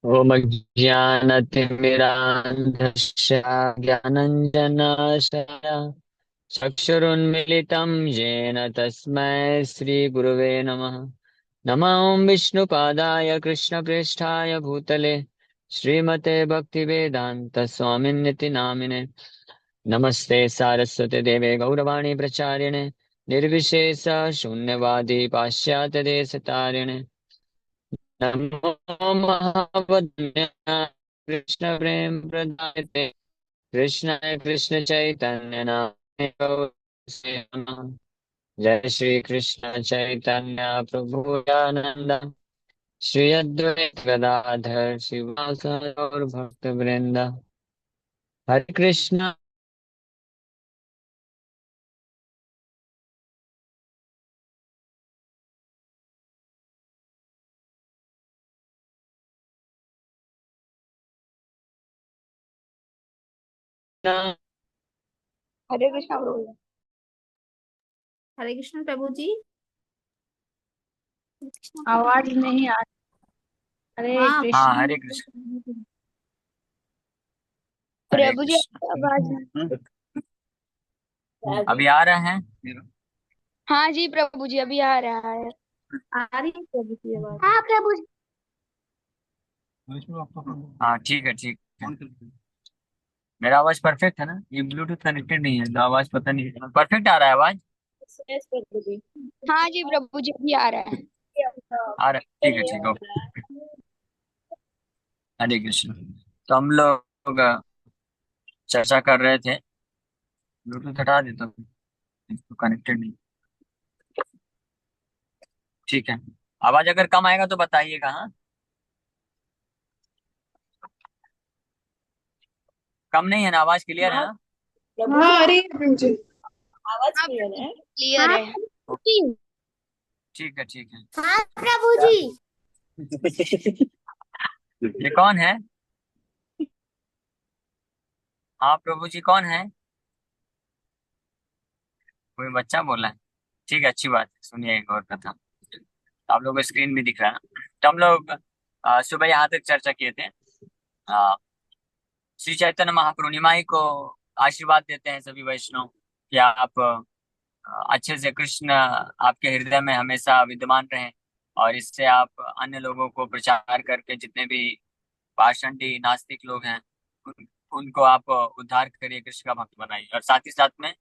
ओम अज्ञानतिमिरान्धस्य ज्ञानञ्जनाशया चक्षुरुन्मिलितं येन तस्मै श्रीगुरुवे नमः। नमः ॐ विष्णुपादाय कृष्णप्रेष्ठाय भूतले श्रीमते भक्तिवेदान्तस्वामिन्निति नामिने। नमस्ते सारस्वते देवे गौरवाणी प्रचारिणे निर्विशेष शून्यवादी पाश्चात्यदेशतारिणे। नमो महावदन्याय कृष्ण प्रेम प्रदायते कृष्णाय कृष्ण चैतन्य नामने गौरसे नमः। जय श्री कृष्ण चैतन्य प्रभु नित्यानंद श्री अद्वैत गदाधर शिवासादि और भक्त वृंद। हरे कृष्णा। हरे कृष्णा प्रभु। हरे कृष्ण प्रभु जी। आवाज नहीं आ हरे हाँ हाँ कृष्ण हरे कृष्ण। हरे प्रभु जी, कृष्ण। आवाज। अभी आ रहा है। हाँ जी प्रभु जी, अभी आ रहा है। आ रही है प्रभु की आवाज। हाँ प्रभु जी। हाँ ठीक है ठीक है। मेरा आवाज परफेक्ट है ना? ये ब्लूटूथ कनेक्टेड नहीं है तो आवाज पता नहीं परफेक्ट आ रहा है आवाज। यस प्रभु जी। हाँ जी प्रभु जी, अभी आ रहा है। आ रहा है ठीक है ठीक है ओके। हरे कृष्ण। तो हम लोग चर्चा कर रहे थे। ब्लूटूथ हटा देता हूँ इसको कनेक्टेड नहीं। ठीक है। आवाज अगर कम आएगा तो बताइएगा हाँ। कम नहीं है ना? आवाज क्लियर है हाँ ना? प्रभु जी, अरे प्रभु जी। आवाज हाँ क्लियर प्रभु है। जी, क्लियर हाँ है। प्रभु जी। ठीक है ठीक है। हाँ प्रभु जी। ये कौन है? हाँ प्रभु जी कौन है? कोई बच्चा बोला है? ठीक है अच्छी बात है। सुनिए एक और कथा। तो आप लोगों को स्क्रीन भी दिख रहा है ना? तो हम लोग सुबह यहाँ तक चर्चा किए थे। अ, श्री चैतन्य महाप्रभु निमाई को आशीर्वाद देते हैं सभी वैष्णव कि आप अच्छे से कृष्ण आपके हृदय में हमेशा विद्यमान रहें और इससे आप अन्य लोगों को प्रचार करके जितने भी पाषंडी नास्तिक लोग हैं उनको आप उद्धार करिए, कृष्ण का भक्त बनाइए और साथ ही साथ में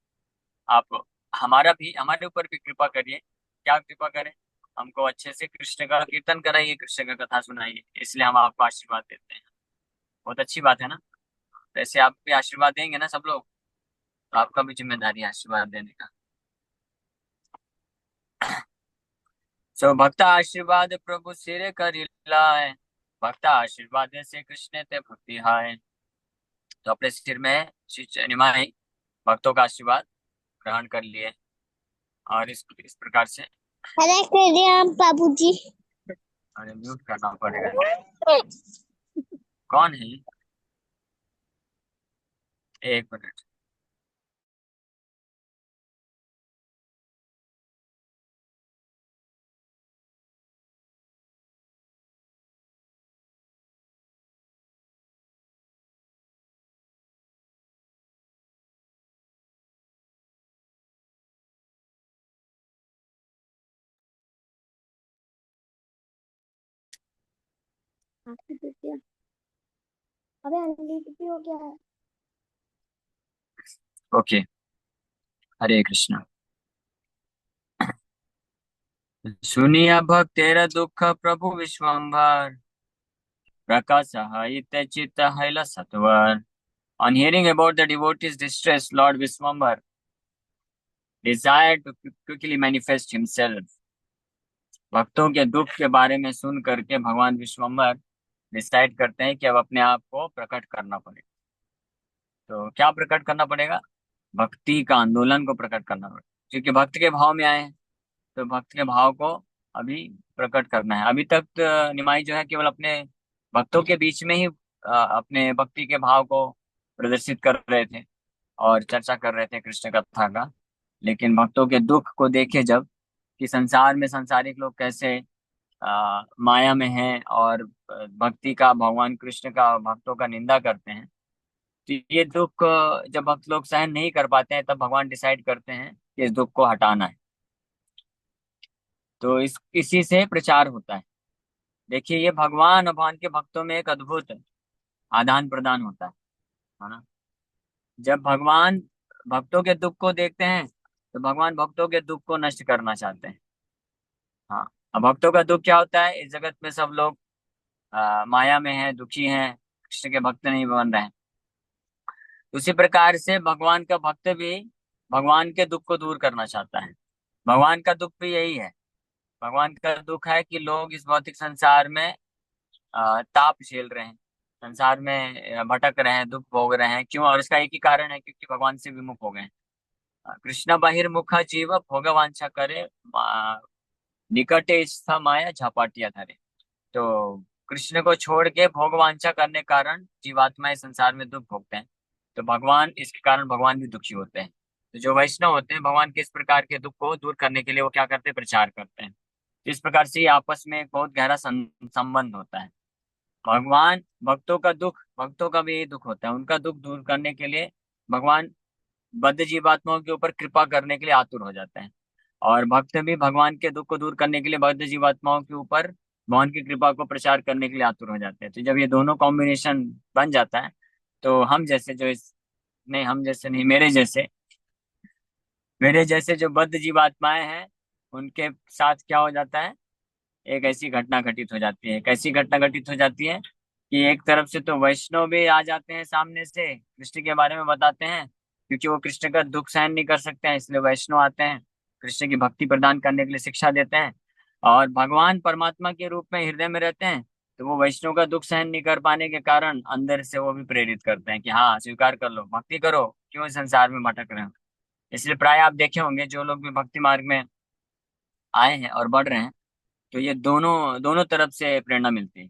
आप हमारे ऊपर भी कृपा करिए। क्या कृपा करें? हमको अच्छे से कृष्ण का कीर्तन कराइए, कृष्ण का कथा सुनाइए, इसलिए हम आपको आशीर्वाद देते हैं। बहुत अच्छी बात है ना? वैसे आप भी आशीर्वाद देंगे ना सब लोग? तो आपका भी जिम्मेदारी है आशीर्वाद देने का। सो भक्ता आशीर्वाद प्रभु सिरे करि लाए, भक्ता आशीर्वाद से कृष्ण ते भक्ति हाय। तो अपने सिर में निमाई भक्तों का आशीर्वाद ग्रहण कर लिए और इस प्रकार से। हरे कृष्ण प्रभु जी। अरे म्यूट करना पड़ेगा। कौन है ये? एक मिनट। आपकी बिटिया। अबे अंजलि की हो क्या है। ओके। हरे कृष्ण। सुनिया भक्त तेरा दुख प्रभु विश्वम्भर, प्रकाश हित चित्त हैल सत्वर। On hearing about the devotee's distress, Lord Viswambar desired to quickly manifest himself. भक्तों के दुख के बारे में सुन करके भगवान विश्वम्बर डिसाइड करते हैं कि अब अपने आप को प्रकट करना पड़ेगा। तो क्या प्रकट करना पड़ेगा? भक्ति का आंदोलन को प्रकट करना पड़ेगा, क्योंकि भक्त के भाव में आए हैं तो भक्त के भाव को अभी प्रकट करना है। अभी तक तो निमाई जो है केवल अपने भक्तों के बीच में ही अपने भक्ति के भाव को प्रदर्शित कर रहे थे और चर्चा कर रहे थे कृष्ण कथा का। लेकिन भक्तों के दुख को देखे जब कि संसार में संसारिक लोग कैसे माया में हैं और भक्ति का, भगवान कृष्ण का भक्तों का निंदा करते हैं, तो ये दुख जब भक्त लोग सहन नहीं कर पाते हैं, तब भगवान डिसाइड करते हैं कि इस दुख को हटाना है। तो इसी से प्रचार होता है। देखिए, ये भगवान और भगवान के भक्तों में एक अद्भुत आदान प्रदान होता है ना। जब भगवान भक्तों के दुख को देखते हैं, तो भगवान भक्तों के दुख को नष्ट करना चाहते हैं। हाँ। अब भक्तों का दुख क्या होता है? इस जगत में सब लोग माया में हैं, दुखी हैं, कृष्ण के भक्त नहीं बन रहे हैं। उसी प्रकार से भगवान का भक्त भी भगवान के दुख को दूर करना चाहता है। भगवान का दुख भी यही है। भगवान का दुख है कि लोग इस भौतिक संसार में ताप झेल रहे हैं, संसार में भटक रहे हैं, दुख भोग रहे हैं। क्यों? और इसका एक ही कारण है, क्योंकि भगवान से विमुख हो गए हैं। कृष्ण बहिर्मुख जीव भोगवांछा करे, निकटे स्थ माया झपाटिया धरे। तो कृष्ण को छोड़ के भोग वांछा करने के कारण जीवात्माएं संसार में दुख भोगते हैं। तो भगवान, इसके कारण भगवान भी दुखी होते हैं। तो जो वैष्णव होते हैं, भगवान के इस प्रकार के दुख को दूर करने के लिए वो क्या करते हैं? प्रचार करते हैं। तो इस प्रकार से ये आपस में एक बहुत गहरा संबंध होता है। भगवान भक्तों का दुख, भक्तों का भी यही दुख होता है, उनका दुख दूर करने के लिए भगवान बद्ध जीवात्माओं के ऊपर कृपा करने के लिए आतुर हो जाते हैं। और भक्त भी भगवान के दुख को दूर करने के लिए बद्ध जीवात्माओं के ऊपर भगवान की कृपा को प्रचार करने के लिए आतुर हो जाते हैं। तो जब ये दोनों कॉम्बिनेशन बन जाता है, तो हम जैसे जो इस नहीं, हम जैसे नहीं, मेरे जैसे जो बद्ध जीवात्माएं हैं, उनके साथ क्या हो जाता है? एक ऐसी घटना घटित हो जाती है, एक ऐसी घटना घटित हो जाती है कि एक तरफ से तो वैष्णव भी आ जाते हैं, सामने से कृष्ण के बारे में बताते हैं, क्योंकि वो कृष्ण का दुख सहन नहीं कर सकते हैं, इसलिए वैष्णव आते हैं, कृष्ण की भक्ति प्रदान करने के लिए शिक्षा देते हैं। और भगवान परमात्मा के रूप में हृदय में रहते हैं, तो वो वैष्णव का दुख सहन नहीं कर पाने के कारण अंदर से वो भी प्रेरित करते हैं कि हाँ, स्वीकार कर लो, भक्ति करो, क्यों इस संसार में भटक रहे हो। इसलिए प्राय आप देखे होंगे, जो लोग भी भक्ति मार्ग में आए हैं और बढ़ रहे हैं, तो ये दोनों दोनों तरफ से प्रेरणा मिलती है।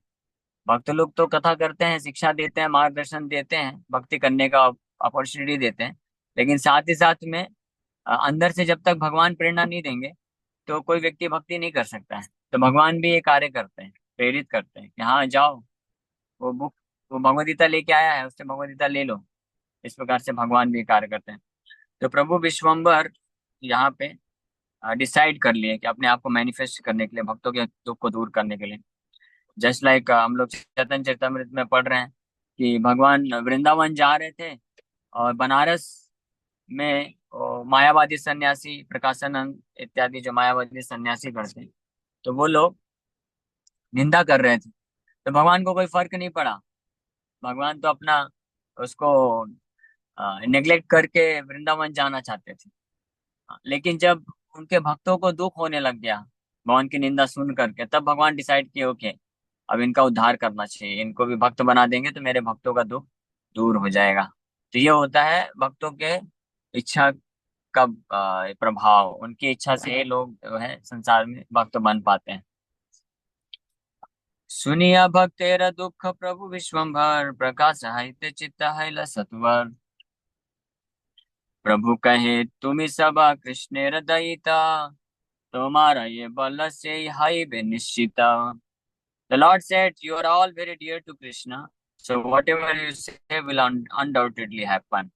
भक्त लोग तो कथा करते हैं, शिक्षा देते हैं, मार्गदर्शन देते हैं, भक्ति करने का अपॉर्चुनिटी देते हैं, लेकिन साथ ही साथ में अंदर से जब तक भगवान प्रेरणा नहीं देंगे, तो कोई व्यक्ति भक्ति नहीं कर सकता है। तो भगवान भी ये कार्य करते हैं, प्रेरित करते हैं कि हाँ जाओ, वो बुक, वो भगवद गीता लेके आया है, उससे भगवद गीता ले लो। इस प्रकार से भगवान भी कार्य करते हैं। तो प्रभु विश्वम्भर यहाँ पे डिसाइड कर लिए कि अपने आप को मैनिफेस्ट करने के लिए, भक्तों के दुख को दूर करने के लिए। जस्ट लाइक हम लोग चैतन्य चरितमृत में पढ़ रहे हैं कि भगवान वृंदावन जा रहे थे, और बनारस में मायावादी सन्यासी, प्रकाशानंद इत्यादि जो मायावादी सन्यासी करते, तो वो लोग निंदा कर रहे थे। तो भगवान को कोई फर्क नहीं पड़ा। भगवान तो अपना उसको नेग्लेक्ट करके वृंदावन जाना चाहते थे। लेकिन जब उनके भक्तों को दुख होने लग गया भगवान की निंदा सुन करके, तब भगवान डिसाइड किए, ओके, अब इनका उद्धार करना चाहिए, इनको भी भक्त बना देंगे तो मेरे भक्तों का दुख दूर हो जाएगा। तो ये होता है भक्तों के इच्छा का प्रभाव। उनकी इच्छा से ये लोग जो है संसार में भक्त बन पाते हैं। सुनिया भक्तेर दुख प्रभु विश्वम्भर, प्रकाश हित चित्त है सत्वर। प्रभु कहे तुम्हें सबा कृष्णेर दयिता, तुम्हारा ये बल से हाई बे निश्चिता। The Lord said, "You are all very dear to Krishna, so whatever you say will undoubtedly happen."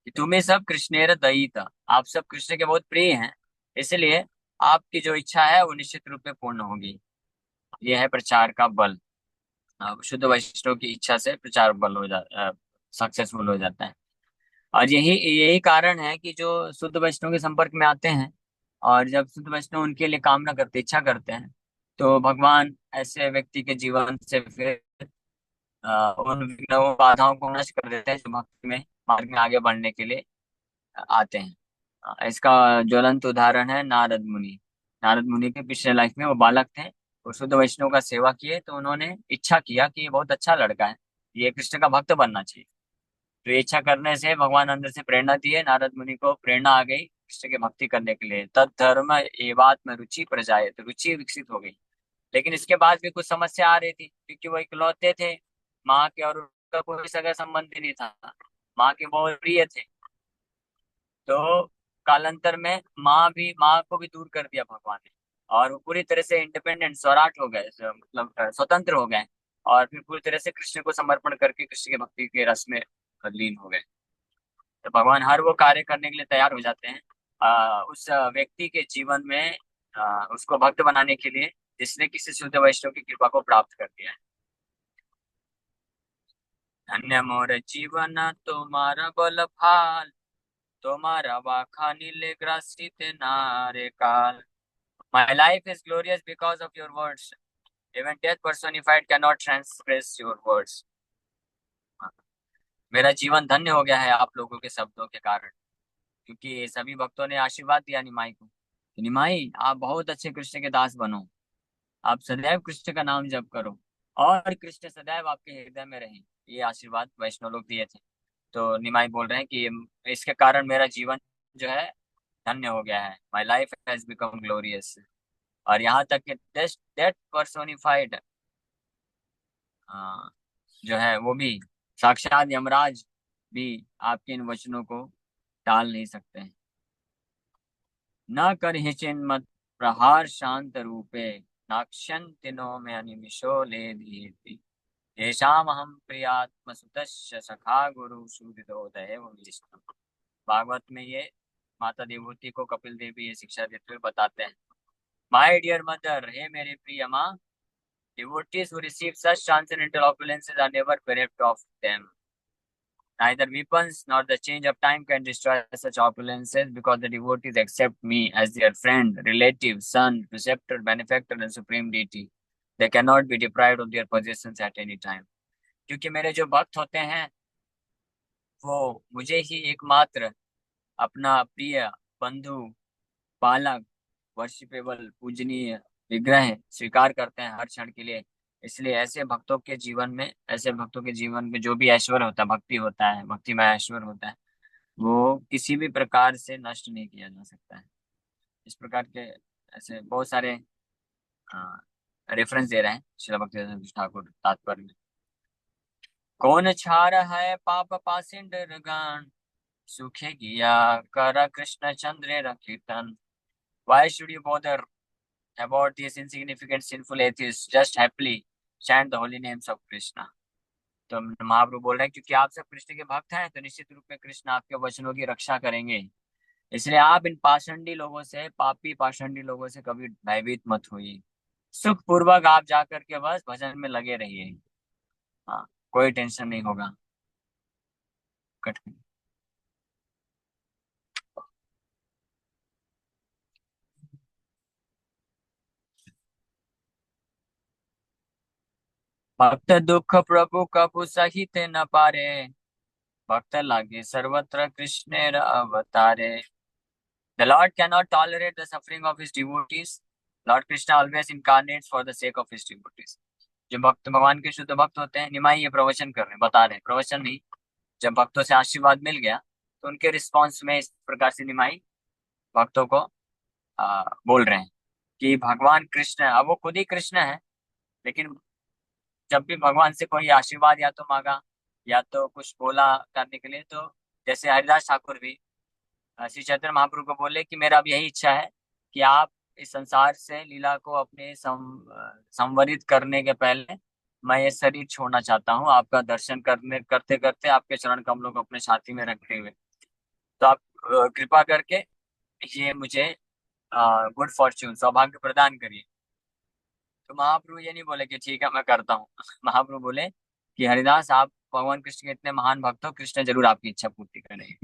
कि तुम्हें सब कृष्णेर दयिता, आप सब कृष्ण के बहुत प्रिय हैं, इसलिए आपकी जो इच्छा है वो निश्चित रूप में पूर्ण होगी। यह है प्रचार का बल। शुद्ध वैष्णव की इच्छा से प्रचार बल हो जा सक्सेसफुल हो जाता है। और यही यही कारण है कि जो शुद्ध वैष्णव के संपर्क में आते हैं, और जब शुद्ध वैष्णव उनके लिए कामना करते, इच्छा करते हैं, तो भगवान ऐसे व्यक्ति के जीवन से फिर उन विघ्नों, बाधाओं को नष्ट कर देते हैं, जो भक्ति में मार्ग में आगे बढ़ने के लिए आते हैं। इसका ज्वलंत उदाहरण है नारद मुनि। नारद मुनि के पिछले लाइफ में वो बालक थे, वो शुद्ध वैष्णव का सेवा किए, तो उन्होंने इच्छा किया कि ये बहुत अच्छा लड़का है, ये कृष्ण का भक्त बनना चाहिए। तो ये इच्छा करने से भगवान अंदर से प्रेरणा दिए, नारद मुनि को प्रेरणा आ गई कृष्ण की भक्ति करने के लिए। तद धर्म एवात में रुचि प्रजाए, तो रुचि विकसित हो गई। लेकिन इसके बाद भी कुछ समस्या आ रही थी, क्योंकि वो इकलौते थे माँ के, और उनका कोई सगा संबंधी नहीं था, माँ के बहुत प्रिय थे। तो कालांतर में माँ को भी दूर कर दिया भगवान ने। और वो पूरी तरह से इंडिपेंडेंट स्वराट हो गए, मतलब स्वतंत्र हो गए, और फिर पूरी तरह से कृष्ण को समर्पण करके कृष्ण की भक्ति के रस में लीन हो गए। तो भगवान हर वो कार्य करने के लिए तैयार हो जाते हैं उस व्यक्ति के जीवन में, उसको भक्त बनाने के लिए, जिसने किसी शुद्ध वैष्णव की कृपा को प्राप्त कर दिया है। धन्य मोर जीवन तुम्हारा बल भाल, तुम्हारा वाखा नीले ग्रासित नारे काल। My life is glorious because of your words. Even death personified cannot transgress your words. मेरा जीवन धन्य हो गया है आप लोगों के शब्दों के कारण, क्योंकि सभी भक्तों ने आशीर्वाद दिया निमाई को कि निमाई आप बहुत अच्छे कृष्ण के दास बनो, आप सदैव कृष्ण का नाम जप करो, और कृष्ण सदैव आपके हृदय में रहे। ये आशीर्वाद वैष्णव लोग दिए थे। तो निमाई बोल रहे हैं कि इसके कारण मेरा जीवन जो है धन्य हो गया है। My life has become glorious. और यहाँ तक कि दैट पर्सोनिफाइड जो है वो भी, साक्षात यमराज भी आपके इन वचनों को टाल नहीं सकते हैं। न कर हिचिन मत प्रहार शांत रूपे, नाक्षन्ति नो में अनिमिषो ले धीति। येषाम हम प्रियात्म सुतस्य सखा गुरु सूर्योदय विष्णु। भागवत में ये माता देवहूति को कपिल देवी ये शिक्षा देते हुए बताते हैं, माय डियर मदर, हे मेरे प्रिय माँ, devotees who receive such transcendental opulences are never bereft of them. Neither weapons nor the change of time can destroy such opulences, because the devotees accept me as their friend, relative, son, preceptor, benefactor, and supreme deity. They cannot be deprived of their possessions at any time. क्योंकि मेरे जो भक्त होते हैं वो मुझे ही एकमात्र अपना प्रिय बंधु, पालक, वर्शिपेबल, पूजनीय विग्रह स्वीकार करते हैं हर क्षण के लिए। इसलिए ऐसे भक्तों के जीवन में जो भी ऐश्वर्य होता है, भक्ति होता है, भक्तिमय ऐश्वर्य होता है, वो किसी भी प्रकार से नष्ट नहीं किया जा सकता है। इस प्रकार के ऐसे बहुत सारे रेफरेंस दे रहे हैं श्रील भक्ति ठाकुर तात्पर्य में। कौन छार है पाप पासिंड गान, सुखे किया कर कृष्ण चंद्र कीर्तन। Why should you bother about these insignificant sinful atheists? Just happily chant the holy names of Krishna. तो महाप्रभु बोल रहे हैं क्योंकि आप सब कृष्ण के भक्त हैं, तो निश्चित रूप में कृष्ण आपके वचनों की रक्षा करेंगे। इसलिए आप इन पाषंडी लोगों से, पापी पाषंडी लोगों से कभी भयभीत मत होइए। सुख पूर्वक आप जाकर के बस भजन में लगे रहिए। हाँ, कोई टेंशन नहीं होगा। कट भक्त दुख प्रभु कबू सहित न पारे, भक्त लागे सर्वत्र कृष्णेर अवतारे। The Lord cannot tolerate the suffering of his devotees. Lord Krishna always incarnates for the sake of his devotees. जो भक्त भगवान के शुद्ध भक्त होते हैं, निमाई ये प्रवचन कर रहे हैं, बता रहे हैं, प्रवचन नहीं, जब भक्तों से आशीर्वाद मिल गया तो उनके रिस्पॉन्स में इस प्रकार से निमाई भक्तों को बोल रहे हैं कि भगवान कृष्ण, अब वो खुद ही कृष्ण है, लेकिन जब भी भगवान से कोई आशीर्वाद या तो मांगा या तो कुछ बोला करने के लिए, तो जैसे हरिदास ठाकुर भी श्री चैतन्य महाप्रभु को बोले कि मेरा अब यही इच्छा है कि आप इस संसार से लीला को अपने संवरित करने के पहले मैं ये शरीर छोड़ना चाहता हूँ, आपका दर्शन करने करते करते आपके चरण कमलों को अपने छाती में रखते हुए। तो आप कृपा करके ये मुझे गुड फॉर्च्यून, सौभाग्य प्रदान करिए। तो महाप्रभु ये नहीं बोले कि ठीक है मैं करता हूँ महाप्रभु बोले कि हरिदास, आप भगवान कृष्ण के इतने महान भक्त हो, कृष्ण जरूर आपकी इच्छा पूर्ति करेंगे।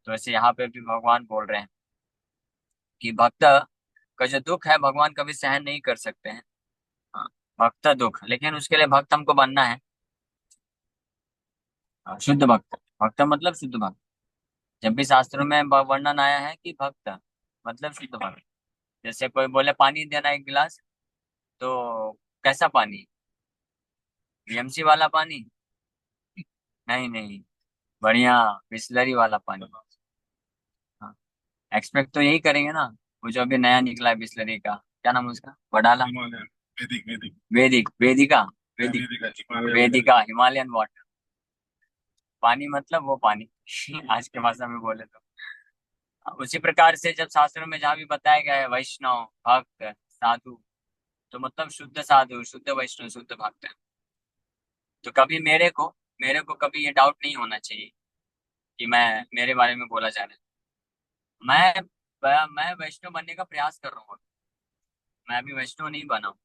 तो ऐसे यहाँ पे भी भगवान बोल रहे हैं कि भक्त का जो दुख है भगवान कभी सहन नहीं कर सकते हैं। हाँ, भक्त दुख, लेकिन उसके लिए भक्त हमको बनना है। शुद्ध भक्त, भक्त मतलब शुद्ध भक्त। जब भी शास्त्रों में वर्णन आया है कि भक्त मतलब शुद्ध भक्त, जैसे कोई बोले पानी देना एक गिलास, तो कैसा पानी, बीएमसी वाला पानी? नहीं नहीं, बढ़िया बिस्लरी वाला पानी। हाँ, एक्सपेक्ट तो यही करेंगे ना। वो जो अभी नया निकला है बिस्लरी का, क्या नाम है उसका, वडाला, वेदिक वेदिक वेदिक वेदिका वेदिक वेदिका हिमालयन वाटर, पानी मतलब वो पानी आज के भाषा में बोले तो। उसी प्रकार से जब शास्त्रों में जहाँ भी बताया गया है वैष्णव भक्त साधु, तो मतलब शुद्ध साधु शुद्ध वैष्णव शुद्ध भक्त है। तो कभी मेरे को कभी ये डाउट नहीं होना चाहिए कि मैं मेरे बारे में बोला जा रहा है। मैं वैष्णव बनने का प्रयास कर रहा हूँ। मैं अभी वैष्णव नहीं बना हूँ,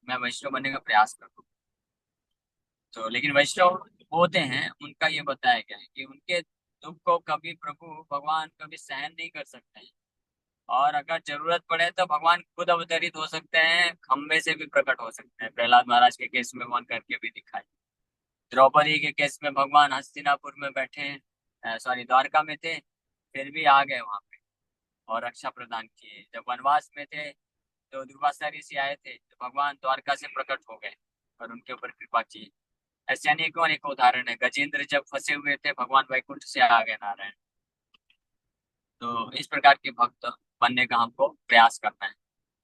मैं वैष्णव बनने का प्रयास कर रहा हूँ। तो लेकिन वैष्णव होते हैं उनका ये बताया गया है कि उनके दुख को कभी प्रभु भगवान कभी सहन नहीं कर सकते हैं। और अगर जरूरत पड़े तो भगवान खुद अवतरित हो सकते हैं, खम्भे से भी प्रकट हो सकते हैं। प्रहलाद महाराज के केस में वन करके भी दिखाई। द्रौपदी के केस में भगवान हस्तिनापुर में बैठे, सॉरी द्वारका में थे, फिर भी आ गए वहां पे और रक्षा प्रदान किए। जब वनवास में थे तो दुर्वासा ऋषि आए थे तो भगवान द्वारका से प्रकट हो गए और उनके ऊपर कृपा की। ऐसे अनेकों अनेकों उदाहरण है। गजेंद्र जब फंसे हुए थे भगवान वैकुंठ से आ गए नारायण। तो इस प्रकार के भक्त बनने का हमको प्रयास करना है,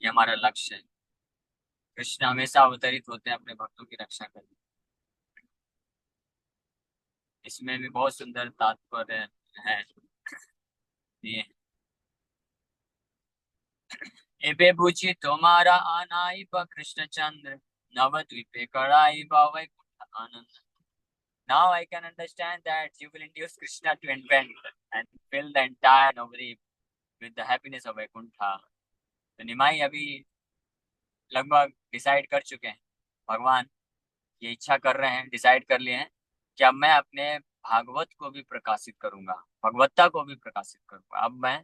ये हमारा लक्ष्य है। कृष्ण हमेशा अवतरित होते हैं अपने भक्तों की रक्षा करने। इसमें भी बहुत सुंदर तात्पर्य है ये। एबे बुझी तुम्हारा आनाई प कृष्ण चंद्र, नवद्वीपे कड़ाई बा वैकुंठ आनंद। Now I can understand that you will induce Krishna to invent and fill the entire Navadvip with the happiness of Vaikuntha. तो निमाई अभी लगभग डिसाइड कर चुके हैं। भगवान ये इच्छा कर रहे हैं, डिसाइड कर लिए हैं कि अब मैं अपने भागवत को भी प्रकाशित करूंगा, भगवत्ता को भी प्रकाशित करूंगा। अब मैं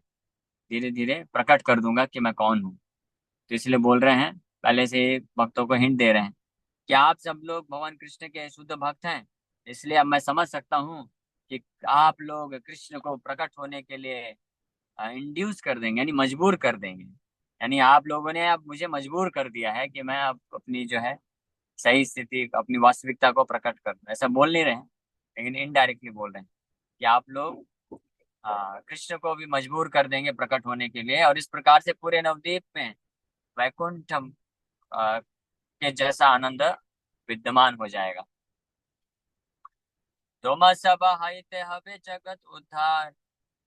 धीरे धीरे प्रकट कर दूंगा कि मैं कौन हूँ। तो इसलिए बोल रहे हैं, पहले से ही भक्तों को हिंट दे रहे हैं कि आप सब लोग भगवान कृष्ण के शुद्ध भक्त हैं। इसलिए अब मैं समझ सकता हूँ कि आप लोग कृष्ण को प्रकट होने के लिए इंड्यूस कर देंगे, यानी मजबूर कर देंगे। यानी आप लोगों ने अब मुझे मजबूर कर दिया है कि मैं अब अपनी जो है सही स्थिति, अपनी वास्तविकता को प्रकट कर दूं। ऐसा बोल नहीं रहे हैं, लेकिन इनडायरेक्टली बोल रहे हैं कि आप लोग कृष्ण को भी मजबूर कर देंगे प्रकट होने के लिए। और इस प्रकार से पूरे नवद्वीप में वैकुंठ के जैसा आनंद विद्यमान हो जाएगा। तुम सब हाइते हवे जगत उद्धार,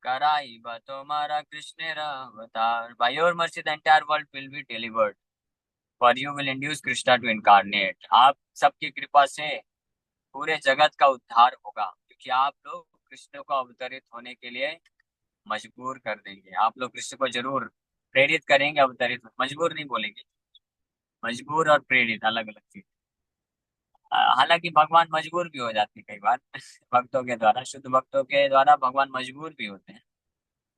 कराई बा तुम्हारा कृष्ण अवतार। By your mercy the entire world will be delivered, for you will induce Krishna to incarnate. आप सबकी कृपा से पूरे जगत का उद्धार होगा, क्योंकि आप लोग कृष्ण को अवतरित होने के लिए मजबूर कर देंगे। आप लोग कृष्ण को जरूर प्रेरित करेंगे अवतरित, मजबूर नहीं बोलेंगे। मजबूर और प्रेरित अलग अलग चीज। हालांकि भगवान मजबूर भी हो जाते हैं कई बार भक्तों के द्वारा, शुद्ध भक्तों के द्वारा भगवान मजबूर भी होते हैं।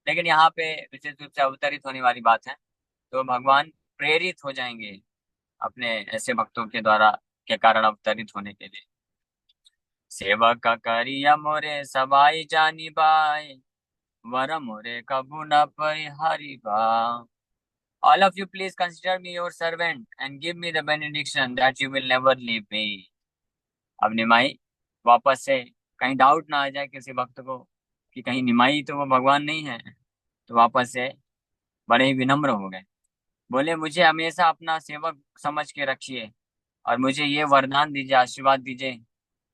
लेकिन यहाँ पे विशेष रूप से अवतरित होने वाली बात है, तो भगवान प्रेरित हो जाएंगे अपने ऐसे भक्तों के द्वारा के कारण अवतरित होने के लिए। सेवक का करिया मोरे सबाई जानी बाई, वर मोरे कबू न परिहारी बा। All of you please consider me your servant and give me the benediction that you will never leave me. अब निमाई वापस से कहीं डाउट ना आ जाए किसी भक्त को कि कहीं निमाई तो वो भगवान नहीं है, तो वापस से बड़े ही विनम्र हो गए। बोले मुझे हमेशा अपना सेवक समझ के रखिए और मुझे ये वरदान दीजिए, आशीर्वाद दीजिए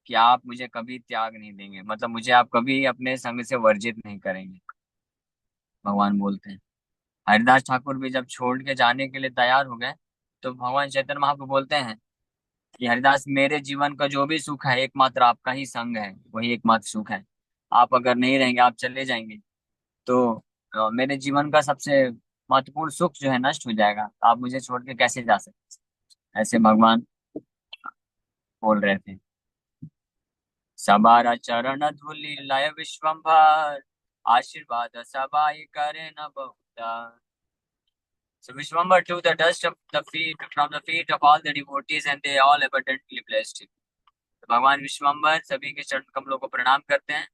कि आप मुझे कभी त्याग नहीं देंगे, मतलब मुझे आप कभी अपने संग से वर्जित नहीं करेंगे। भगवान बोलते हैं। हरिदास ठाकुर भी जब छोड़ के जाने के लिए तैयार हो गए, तो भगवान चैतन्य महाप्रभु बोलते हैं कि हरिदास मेरे जीवन का जो भी सुख है एकमात्र आपका ही संग है, वही एकमात्र सुख है। आप अगर नहीं रहेंगे, आप चले जाएंगे, तो मेरे जीवन का सबसे महत्वपूर्ण सुख जो है नष्ट हो जाएगा। आप मुझे छोड़ के कैसे जा सकते, ऐसे भगवान बोल रहे थे। सबारा चरण धूलि लय विश्वम्भर, आशीर्वाद सबाई करे न बहुता। So Vishwambar took the dust of the feet from the feet of all the devotees and they all abundantly blessed him. तो भगवान विश्वम्बर सभी के चरण कमलों को प्रणाम करते हैं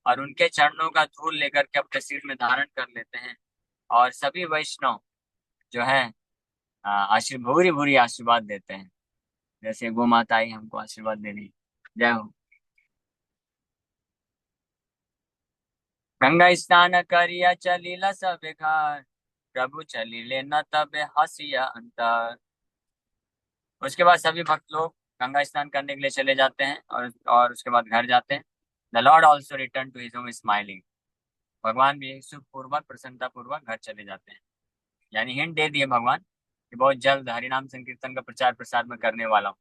और उनके चरणों का धूल लेकर के अपने सिर में धारण कर लेते हैं। और सभी वैष्णव जो है आशीर्वाद भूरी भूरी आशीर्वाद देते हैं, जैसे गो माता आई हमको आशीर्वाद देने। जय हो। गंगा स्नान करिया चलीला सब घर, प्रभु चलीले न तबे हसिया अंतर। उसके बाद सभी भक्त लोग गंगा स्नान करने के लिए चले जाते हैं और उसके बाद घर जाते हैं। The lord also return to his home smiling. भगवान भी सुखपूर्वक प्रसन्नता पूर्वक घर चले जाते हैं। यानी हिंट दे दिए भगवान कि बहुत जल्द हरिनाम संकीर्तन का प्रचार प्रसार में करने वाला हूँ,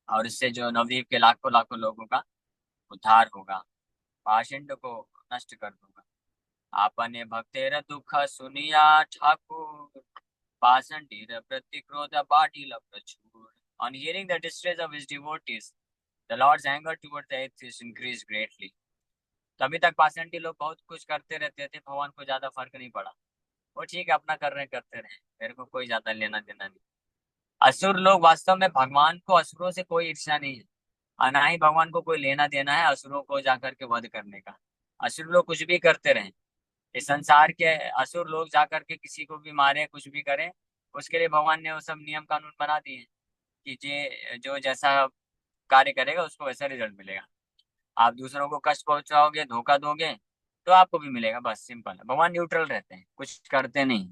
और इससे जो नवद्वीप के लाखों लाखों लोगों का उद्धार होगा, पाषंड को नष्ट कर दूंगा। आपने भक्तेर दुख सुनिया ठाकुर, पाषंडीर प्रतिक्रोध बाटिल प्रचुर। On hearing the distress of his devotees, the Lord's anger towards the atheists increased greatly. तभी तक पाषंडी लोग बहुत कुछ करते रहते थे, भगवान को ज्यादा फर्क नहीं पड़ा। वो ठीक है, अपना कर रहे करते रहे, मेरे को कोई ज्यादा लेना देना नहीं। असुर लोग वास्तव में भगवान को, असुरों से कोई ईर्ष्या नहीं है, और ना ही भगवान को कोई लेना देना है असुरों को जाकर के वध करने का। असुर लोग कुछ भी करते रहे, इस संसार के असुर लोग जाकर के किसी को भी मारे, कुछ भी करें, उसके लिए भगवान ने वो सब नियम कानून बना दिए हैं कि जो जैसा कार्य करेगा उसको वैसा रिजल्ट मिलेगा। आप दूसरों को कष्ट पहुंचाओगे, धोखा दोगे, तो आपको भी मिलेगा। बस सिंपल है, भगवान न्यूट्रल रहते हैं, कुछ करते नहीं।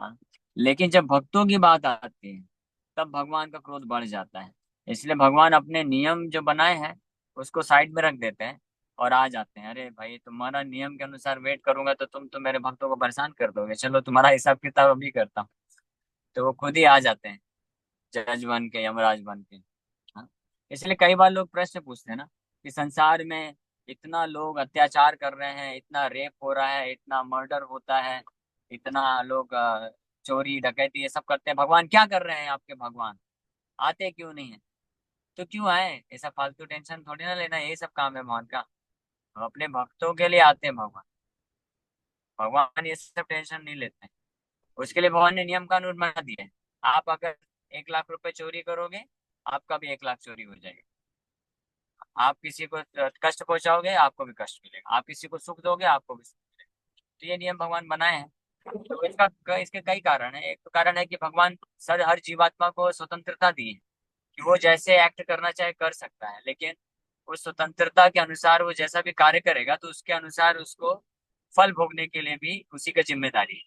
हाँ, लेकिन जब भक्तों की बात आती है तब भगवान का क्रोध बढ़ जाता है। इसलिए भगवान अपने नियम जो बनाए हैं उसको साइड में रख देते हैं और आ जाते हैं। अरे भाई, तुम्हारा नियम के अनुसार वेट करूंगा तो तुम तो मेरे भक्तों को परेशान कर दोगे, चलो तुम्हारा हिसाब किताब अभी करता हूँ। तो वो खुद ही आ जाते हैं, जज बन के, यमराज बन के। हाँ, इसलिए कई बार लोग प्रश्न पूछते हैं ना कि संसार में इतना लोग अत्याचार कर रहे हैं, इतना रेप हो रहा है, इतना मर्डर होता है, इतना लोग चोरी डकैती ये सब करते हैं, भगवान क्या कर रहे हैं? आपके भगवान आते क्यों नहीं है? तो क्यों आए? ऐसा फालतू टेंशन थोड़ी ना लेना, यही सब काम है भगवान का। हम अपने भक्तों के लिए आते हैं भगवान। भगवान ये सब टेंशन नहीं लेते हैं। उसके लिए भगवान ने नियम कानून बना दिए हैं। आप अगर 1 लाख रुपए चोरी करोगे, आपका भी 1 लाख चोरी हो जाएगा। आप किसी को कष्ट पहुंचाओगे, आपको भी कष्ट मिलेगा। आप किसी को सुख दोगे, आपको भी सुख मिलेगा। तो ये नियम भगवान बनाए हैं। तो इसके कई कारण है। एक तो कारण है कि भगवान सर हर जीवात्मा को स्वतंत्रता दी है कि वो जैसे एक्ट करना चाहे कर सकता है, लेकिन उस स्वतंत्रता के अनुसार वो जैसा भी कार्य करेगा तो उसके अनुसार उसको फल भोगने के लिए भी उसी का जिम्मेदारी है।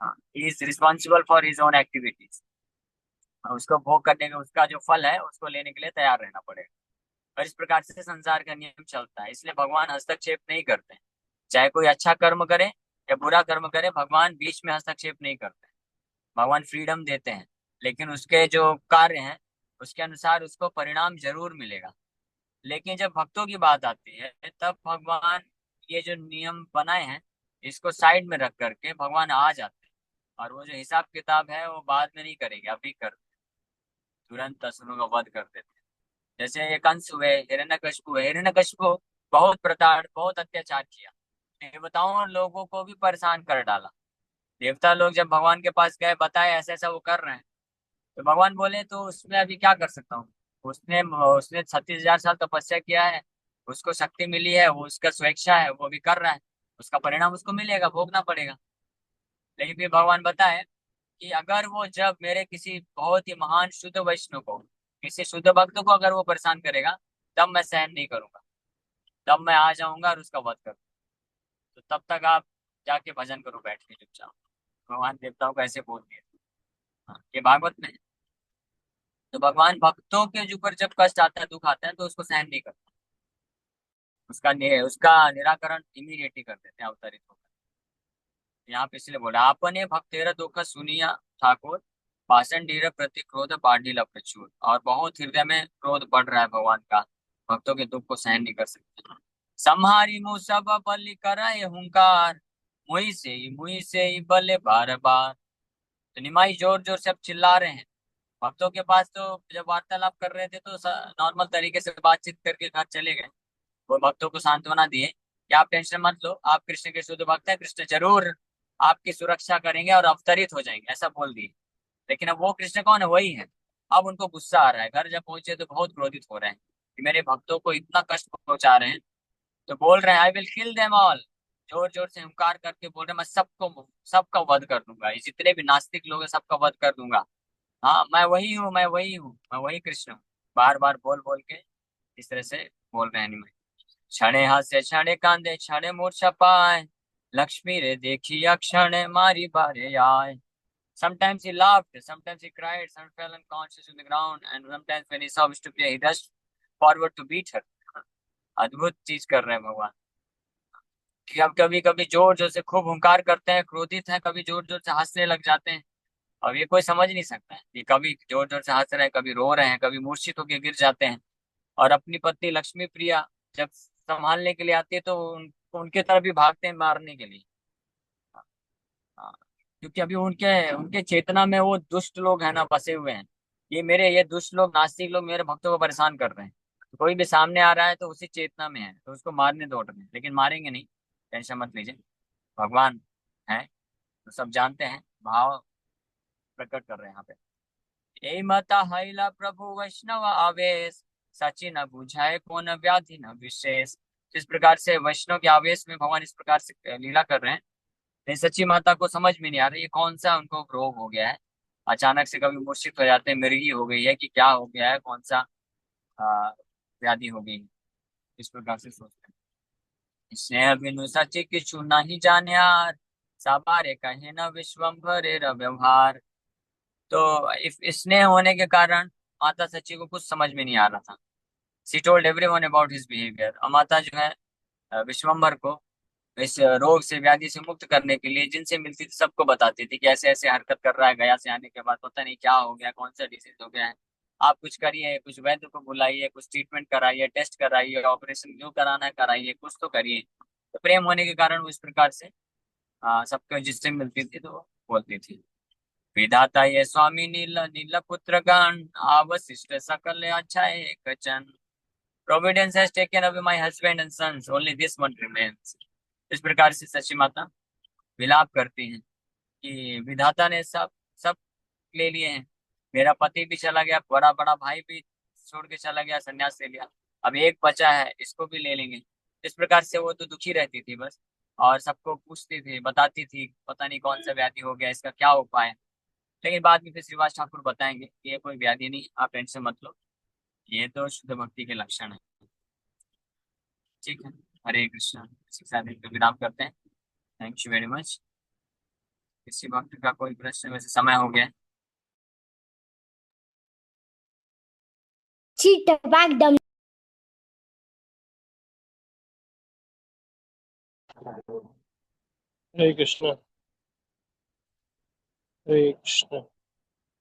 हाँ, he is responsible for his own activities. उसको भोग करने का, उसका जो फल है उसको लेने के लिए तैयार रहना पड़ेगा। और इस प्रकार से संसार का नियम चलता है। इसलिए भगवान हस्तक्षेप नहीं करते। चाहे कोई अच्छा कर्म करे या बुरा कर्म करे, भगवान बीच में हस्तक्षेप नहीं करते। भगवान फ्रीडम देते हैं, लेकिन उसके जो कार्य हैं उसके अनुसार उसको परिणाम जरूर मिलेगा। लेकिन जब भक्तों की बात आती है तब भगवान ये जो नियम बनाए हैं इसको साइड में रख करके भगवान आ जाते हैं, और वो जो हिसाब किताब है वो बाद में नहीं करेंगे, अभी कर तुरंत असुरों का वध कर देते हैं। जैसे ये कंस हुए, हिरण्यकशिपु हुए, हिरण्यकशिपु बहुत प्रताड़, बहुत अत्याचार किया, देवताओं और लोगों को भी परेशान कर डाला। देवता लोग जब भगवान के पास गए, बताए ऐसा ऐसा वो कर रहे हैं, तो भगवान बोले तो उसमें अभी क्या कर सकता हूँ? उसने उसने 36,000 साल तपस्या किया है, उसको शक्ति मिली है, वो उसका स्वेच्छा है, वो भी कर रहा है, उसका परिणाम उसको मिलेगा, भोगना पड़ेगा। लेकिन फिर भगवान बताए कि अगर वो जब मेरे किसी बहुत ही महान शुद्ध वैष्णव को, किसी शुद्ध भक्त को अगर वो परेशान करेगा, तब मैं सहन नहीं करूंगा, तब मैं आ जाऊंगा और उसका वध करूंगा। तो तब तक आप जाके भजन करो बैठ के चुपचाप। भगवान देवताओं को ऐसे बोल दिया। हाँ, ये भागवत में है। तो भगवान भक्तों के ऊपर जब कष्ट आता है, दुख आता है, तो उसको सहन नहीं करता, उसका निराकरण इमीडिएटली कर देते हैं अवतरित होकर। यहाँ पे इसलिए बोला, आपने भक्तेर दुख सुनिया ठाकुर, पाषाण ढीर प्रति क्रोध पाटिल प्रचुर। और बहुत हृदय में क्रोध बढ़ रहा है भगवान का, भक्तों के दुख को सहन नहीं कर सकते। संहारी मुँह सब बलि कराए हुंकार, मुई से ही बल्ले बार बार। तो निमाई जोर जोर से अब चिल्ला रहे हैं। भक्तों के पास तो जब वार्तालाप कर रहे थे तो नॉर्मल तरीके से बातचीत करके घर चले गए। वो भक्तों को सांत्वना दिए कि आप टेंशन मत लो, आप कृष्ण के शुद्ध भक्त हैं, कृष्ण जरूर आपकी सुरक्षा करेंगे और अवतरित हो जाएंगे, ऐसा बोल दिए। लेकिन अब वो कृष्ण कौन है? वही है। अब उनको गुस्सा आ रहा है, घर जब पहुंचे तो बहुत क्रोधित हो रहे हैं कि मेरे भक्तों को इतना कष्ट पहुंचा रहे हैं। तो बोल रहे हैं, I will kill them all. जोर जोर से हुंकार करके बोल रहे हैं, मैं सबका वध कर दूंगा, ये जितने भी नास्तिक लोग हैं सबका वध कर दूंगा। हाँ, मैं वही हूँ, मैं वही हूँ, मैं वही कृष्ण हूँ। बार बार बोल बोल के इस तरह से बोल रहे हैं। क्षणे हास्य क्षणे कांदे क्षणे मूर्छा पाए, लक्ष्मी रे देखी क्षण मारी बारे आए। Sometimes he laughed, sometimes he cried, some fell unconscious on the ground, and sometimes when he saw Vishnupriya, he rushed forward to beat her. अद्भुत चीज कर रहे हैं भगवान। कि हम कभी कभी जोर जोर से खूब हुंकार करते हैं, क्रोधित हैं, कभी जोर जोर से हंसने लग जाते हैं। अब ये कोई समझ नहीं सकता है कि कभी जोर जोर से हंस रहे हैं, कभी रो रहे हैं, कभी मूर्छित होकर गिर जाते हैं। और अपनी पत्नी लक्ष्मी प्रिया जब संभालने के लिए आती है तो उनके तरफ भी भागते हैं मारने के लिए। हाँ, क्योंकि अभी उनके उनके चेतना में वो दुष्ट लोग हैं ना, बसे हुए हैं। ये दुष्ट लोग, नास्तिक लोग मेरे भक्तों को परेशान कर रहे हैं। तो कोई भी सामने आ रहा है तो उसी चेतना में है, तो उसको मारने दौड़ रहे हैं, लेकिन मारेंगे नहीं। टेंशन मत लीजिए, भगवान है, तो सब जानते हैं, भाव प्रकट कर रहे हैं यहाँ पे। ए मता हैला प्रभु वैष्णव आवेश, सची न बुझाए कौन व्याधि न विशेष। इस प्रकार से वैष्णव के आवेश में भगवान इस प्रकार से लीला कर रहे हैं। नहीं, सच्ची माता को समझ में नहीं आ रही ये कौन सा उनको रोग हो गया है। अचानक से कभी मूर्छित हो जाते हैं, मिर्गी हो गई है कि क्या हो गया है, कौन सा आ, व्याधि हो गई है। इस प्रकार से सोचते हैं। स्नेह बिनु सच्ची किछु नहीं जान्यार, साबारे कहे न विश्वम्भरे व्यवहार। तो इस स्नेह होने के कारण माता सच्ची को कुछ समझ में नहीं आ रहा था। सी told everyone about his behaviour. और माता जो है विश्वम्भर को इस रोग से, व्याधि से मुक्त करने के लिए जिनसे मिलती थी सबको बताती थी कि ऐसे ऐसे हरकत कर रहा है, गया से आने के बाद पता नहीं क्या हो गया, कौन सा डिसीज हो गया है। आप कुछ करिए, कुछ वैद्य को बुलाइए, कुछ ट्रीटमेंट कराइए, टेस्ट कराइए, ऑपरेशन जो कराना है कराइए, कुछ तो करिए। तो प्रेम होने के कारण वो इस प्रकार से सबको जिससे मिलती थी तो वो बोलती थी। विधाता ये स्वामी नील नील पुत्र गण, आवशिष्ट सकल अच्छा एक वचन। Providence has taken away my husband and sons, only this one remains. इस प्रकार से सची माता विलाप करती हैं कि विधाता ने सब सब ले लिए हैं। मेरा पति भी चला गया, बड़ा बड़ा भाई भी छोड़ के चला गया, संन्यास ले लिया। अब एक बचा है, इसको भी ले लेंगे। इस प्रकार से वो तो दुखी रहती थी बस, और सबको पूछती थी, बताती थी पता नहीं कौन सा व्याधि हो गया, इसका क्या उपाय है। लेकिन बाद में फिर श्रीवास ठाकुर बताएंगे कि ये कोई व्याधि नहीं, आप टेंशन मत लो, ये तो शुद्ध भक्ति के लक्षण है। ठीक है, हरे कृष्णा। इसी के साथ इनको विराम करते हैं। Thank you very much. किसी भक्त का कोई प्रश्न, वैसे समय हो गया है। चीट टपाक डम। हरे कृष्ण। हरे कृष्ण।